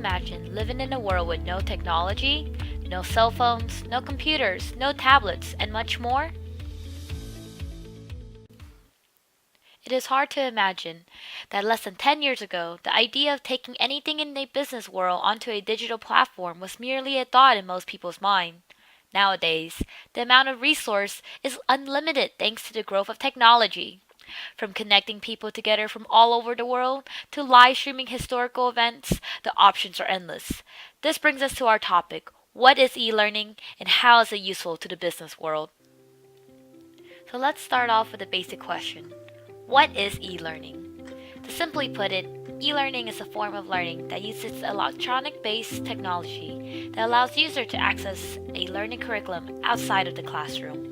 imagine living in a world with no technology, no cell phones, no computers, no tablets, and much more? It is hard to imagine that less than 10 years ago, the idea of taking anything in the business world onto a digital platform was merely a thought in most people's mind. Nowadays, the amount of resource is unlimited thanks to the growth of technology. From connecting people together from all over the world to live streaming historical events, the options are endless. This brings us to our topic: what is e-learning and how is it useful to the business world? So let's start off with a basic question. What is e-learning? To simply put it, e-learning is a form of learning that uses electronic-based technology that allows users to access a learning curriculum outside of the classroom.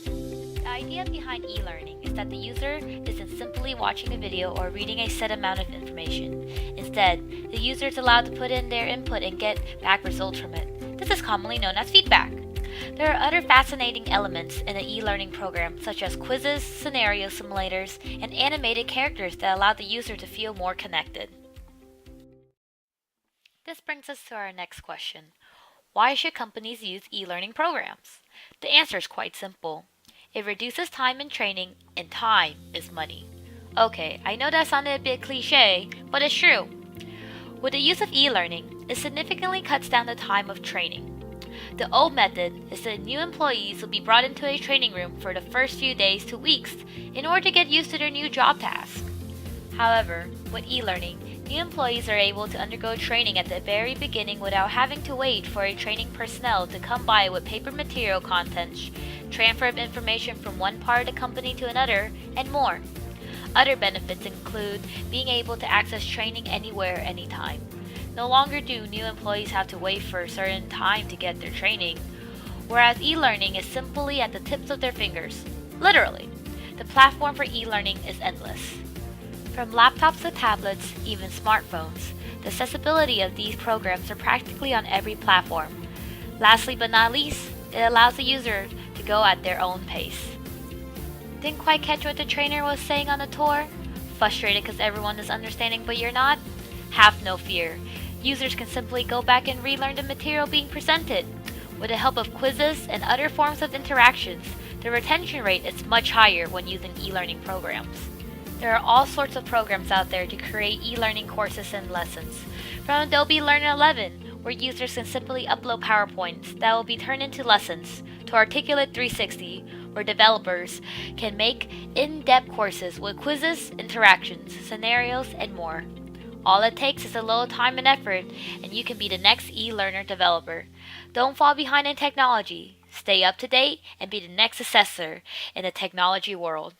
The idea behind e-learning is that the user isn't simply watching a video or reading a set amount of information. Instead, the user is allowed to put in their input and get back results from it. This is commonly known as feedback. There are other fascinating elements in the e-learning program, such as quizzes, scenario simulators, and animated characters that allow the user to feel more connected. This brings us to our next question. Why should companies use e-learning programs? The answer is quite simple. It reduces time in training, and time is money. Okay, I know that sounded a bit cliche, but it's true. With the use of e-learning, it significantly cuts down the time of training. The old method is that new employees will be brought into a training room for the first few days to weeks in order to get used to their new job task. However, with e-learning, new employees are able to undergo training at the very beginning without having to wait for a training personnel to come by with paper material contents, transfer of information from one part of the company to another, and more. Other benefits include being able to access training anywhere, anytime. No longer do new employees have to wait for a certain time to get their training, whereas e-learning is simply at the tips of their fingers. Literally, the platform for e-learning is endless. From laptops to tablets, even smartphones, the accessibility of these programs are practically on every platform. Lastly but not least, it allows the user to go at their own pace. Didn't quite catch what the trainer was saying on the tour? Frustrated because everyone is understanding but you're not? Have no fear. Users can simply go back and relearn the material being presented. With the help of quizzes and other forms of interactions, the retention rate is much higher when using e-learning programs. There are all sorts of programs out there to create e-learning courses and lessons. From Adobe Learn 11, where users can simply upload PowerPoints that will be turned into lessons, to Articulate 360, where developers can make in-depth courses with quizzes, interactions, scenarios, and more. All it takes is a little time and effort, and you can be the next e-learner developer. Don't fall behind in technology. Stay up to date and be the next successor in the technology world.